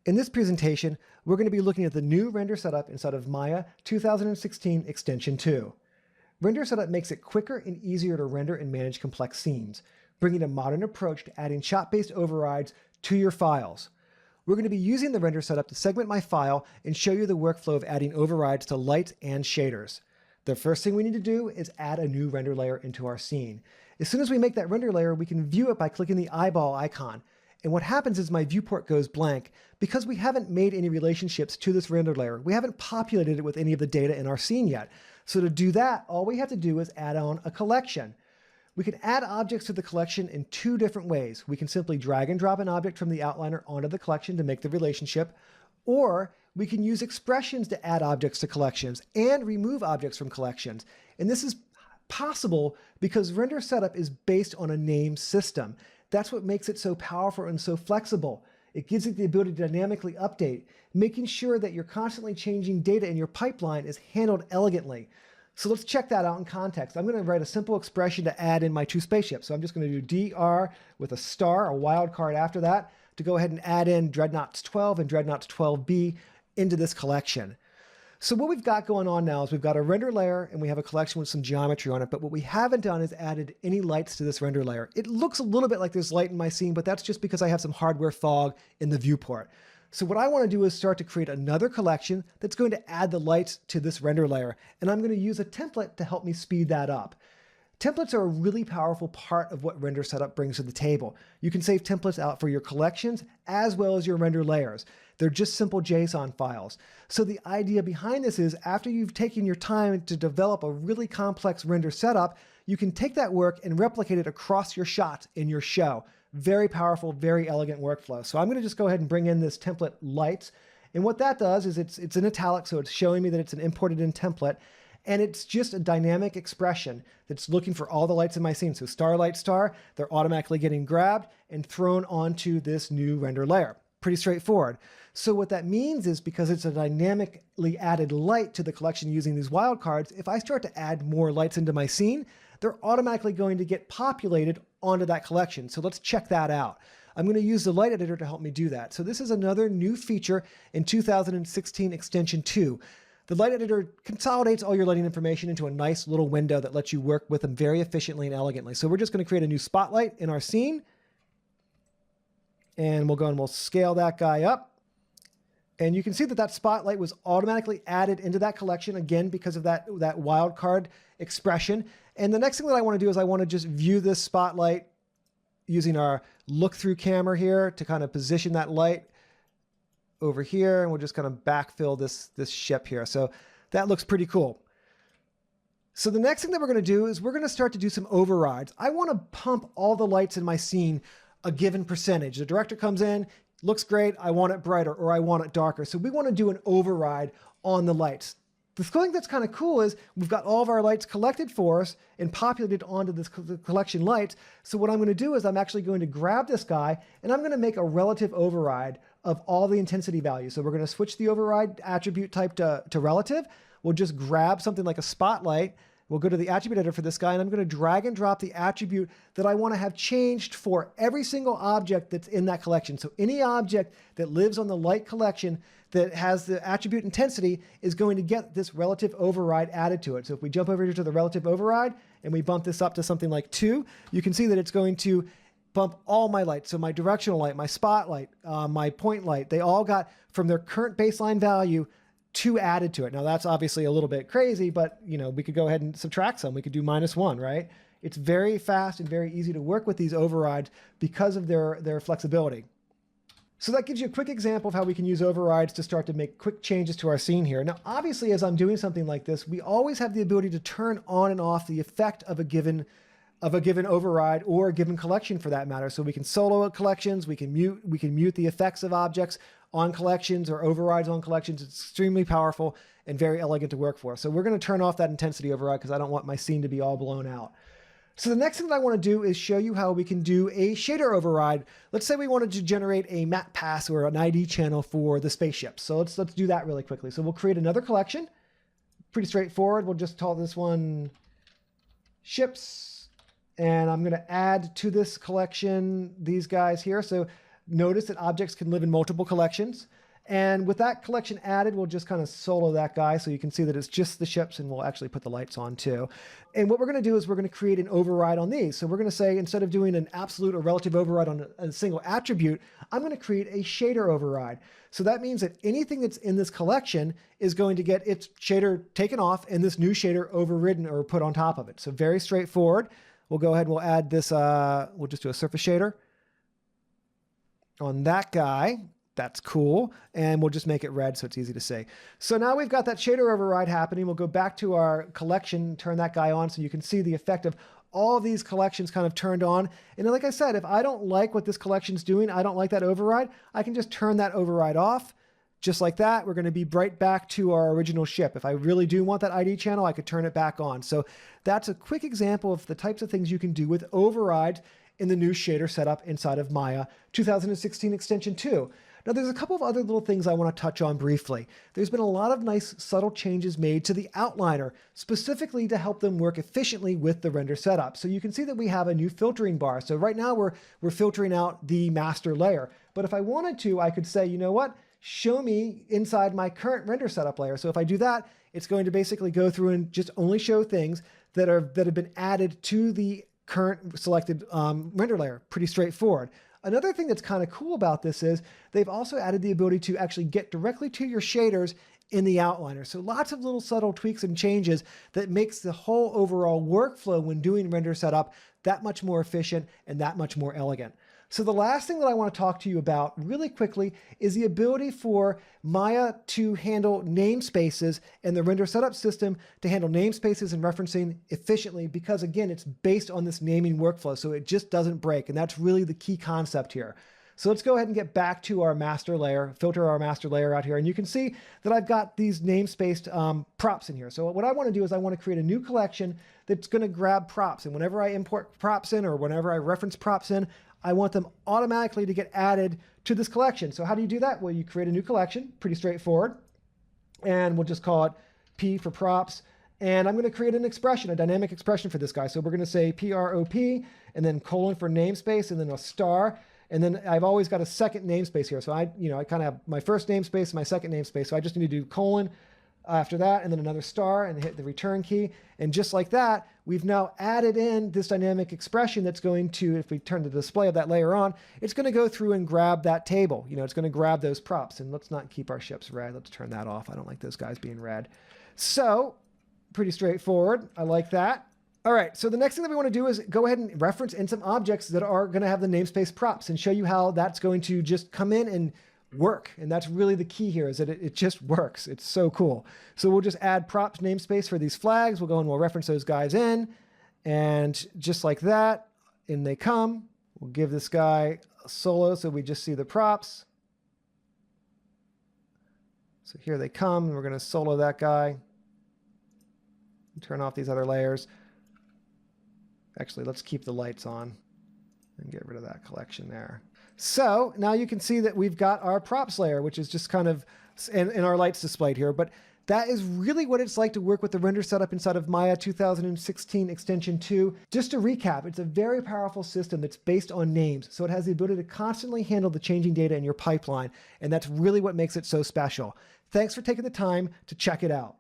In this presentation, we're going to be looking at the new render setup inside of Maya 2016 Extension 2. Render setup makes it quicker and easier to render and manage complex scenes, bringing a modern approach to adding shot-based overrides to your files. We're going to be using the render setup to segment my file and show you the workflow of adding overrides to lights and shaders. The first thing we need to do is add a new render layer into our scene. As soon as we make that render layer, we can view it by clicking the eyeball icon. And what happens is my viewport goes blank because we haven't made any relationships to this render layer. We haven't populated it with any of the data in our scene yet. So to do that, all we have to do is add on a collection. We can add objects to the collection in two different ways. We can simply drag and drop an object from the outliner onto the collection to make the relationship, or we can use expressions to add objects to collections and remove objects from collections. And this is possible because render setup is based on a name system. That's what makes it so powerful and so flexible. It gives it the ability to dynamically update, making sure that you're constantly changing data in your pipeline is handled elegantly. So let's check that out in context. I'm going to write a simple expression to add in my two spaceships. So I'm just going to do dr with a star, a wildcard after that, to go ahead and add in Dreadnoughts 12 and Dreadnoughts 12B into this collection. So what we've got going on now is we've got a render layer and we have a collection with some geometry on it, but what we haven't done is added any lights to this render layer. It looks a little bit like there's light in my scene, but that's just because I have some hardware fog in the viewport. So what I want to do is start to create another collection that's going to add the lights to this render layer, and I'm going to use a template to help me speed that up. Templates are a really powerful part of what render setup brings to the table. You can save templates out for your collections as well as your render layers. They're just simple JSON files. So the idea behind this is after you've taken your time to develop a really complex render setup, you can take that work and replicate it across your shots in your show. Very powerful, very elegant workflow. So I'm going to just go ahead and bring in this template lights. And what that does is it's in italic, so it's showing me that it's an imported in template. And it's just a dynamic expression that's looking for all the lights in my scene. So starlight star, they're automatically getting grabbed and thrown onto this new render layer. Pretty straightforward. So what that means is because it's a dynamically added light to the collection using these wildcards, if I start to add more lights into my scene, they're automatically going to get populated onto that collection. So let's check that out. I'm going to use the light editor to help me do that. So this is another new feature in 2016 Extension 2. The light editor consolidates all your lighting information into a nice little window that lets you work with them very efficiently and elegantly. So we're just going to create a new spotlight in our scene. And we'll go and we'll scale that guy up. And you can see that that spotlight was automatically added into that collection, again, because of that wildcard expression. And the next thing that I want to do is I want to just view this spotlight using our look-through camera here to kind of position that light over here, and we'll just kind of backfill this ship here. So that looks pretty cool. So the next thing that we're going to do is we're going to start to do some overrides. I want to pump all the lights in my scene a given percentage. The director comes in, looks great, I want it brighter or I want it darker. So we want to do an override on the lights. The thing that's kind of cool is we've got all of our lights collected for us and populated onto this collection lights. So what I'm going to do is I'm actually going to grab this guy and I'm going to make a relative override of all the intensity values. So we're going to switch the override attribute type to relative. We'll just grab something like a spotlight. We'll go to the attribute editor for this guy and I'm going to drag and drop the attribute that I want to have changed for every single object that's in that collection. So any object that lives on the light collection that has the attribute intensity is going to get this relative override added to it. So if we jump over here to the relative override and we bump this up to something like 2, you can see that it's going to bump all my lights. So my directional light, my spotlight, my point light, they all got from their current baseline value 2 added to it. Now that's obviously a little bit crazy, but you know, we could go ahead and subtract some. We could do -1, right? It's very fast and very easy to work with these overrides because of their flexibility. So that gives you a quick example of how we can use overrides to start to make quick changes to our scene here. Now, obviously, as I'm doing something like this, we always have the ability to turn on and off the effect of a given override or a given collection for that matter. So we can solo collections, we can mute the effects of objects on collections or overrides on collections. It's extremely powerful and very elegant to work for. So we're going to turn off that intensity override because I don't want my scene to be all blown out. So the next thing that I want to do is show you how we can do a shader override. Let's say we wanted to generate a map pass or an ID channel for the spaceship. So let's do that really quickly. So we'll create another collection. Pretty straightforward. We'll just call this one ships. And I'm going to add to this collection these guys here. So notice that objects can live in multiple collections. And with that collection added, we'll just kind of solo that guy so you can see that it's just the ships, and we'll actually put the lights on too. And what we're going to do is we're going to create an override on these. So we're going to say, instead of doing an absolute or relative override on a single attribute, I'm going to create a shader override. So that means that anything that's in this collection is going to get its shader taken off and this new shader overridden or put on top of it. So very straightforward. We'll go ahead and we'll add this, we'll just do a surface shader on that guy. That's cool. And we'll just make it red so it's easy to see. So now we've got that shader override happening. We'll go back to our collection, turn that guy on so you can see the effect of all of these collections kind of turned on. And like I said, if I don't like what this collection's doing, I don't like that override, I can just turn that override off. Just like that, we're going to be right back to our original ship. If I really do want that ID channel, I could turn it back on. So that's a quick example of the types of things you can do with overrides in the new shader setup inside of Maya 2016 Extension 2. Now, there's a couple of other little things I want to touch on briefly. There's been a lot of nice subtle changes made to the outliner, specifically to help them work efficiently with the render setup. So you can see that we have a new filtering bar. So right now we're filtering out the master layer. But if I wanted to, I could say, you know what? Show me inside my current render setup layer. So if I do that, it's going to basically go through and just only show things that have been added to the current selected render layer. Pretty straightforward. Another thing that's kind of cool about this is they've also added the ability to actually get directly to your shaders in the outliner. So lots of little subtle tweaks and changes that makes the whole overall workflow when doing render setup that much more efficient and that much more elegant. So the last thing that I want to talk to you about really quickly is the ability for Maya to handle namespaces and the render setup system to handle namespaces and referencing efficiently, because again, it's based on this naming workflow, so it just doesn't break. And that's really the key concept here. So let's go ahead and get back to our master layer, filter our master layer out here. And you can see that I've got these namespaced props in here. So what I want to do is I want to create a new collection that's going to grab props. And whenever I import props in or whenever I reference props in, I want them automatically to get added to this collection. So how do you do that? Well, you create a new collection, pretty straightforward. And we'll just call it P for props. And I'm going to create an expression, a dynamic expression for this guy. So we're going to say prop and then colon for namespace and then a star. And then I've always got a second namespace here. So I kind of have my first namespace and my second namespace. So I just need to do colon after that and then another star and hit the return key. And just like that, we've now added in this dynamic expression that's going to, if we turn the display of that layer on, it's going to go through and grab that table. It's going to grab those props. And let's not keep our ships red. Let's turn that off. I don't like those guys being red. So pretty straightforward. I like that. All right, so the next thing that we want to do is go ahead and reference in some objects that are going to have the namespace props and show you how that's going to just come in and work. And that's really the key here, is that it just works. It's so cool. So we'll just add props namespace for these flags. We'll go and we'll reference those guys in. And just like that, in they come. We'll give this guy a solo so we just see the props. So here they come, and we're going to solo that guy. Turn off these other layers. Actually, let's keep the lights on and get rid of that collection there. So now you can see that we've got our props layer, which is just kind of in our lights displayed here. But that is really what it's like to work with the render setup inside of Maya 2016 Extension 2. Just to recap, it's a very powerful system that's based on names. So it has the ability to constantly handle the changing data in your pipeline. And that's really what makes it so special. Thanks for taking the time to check it out.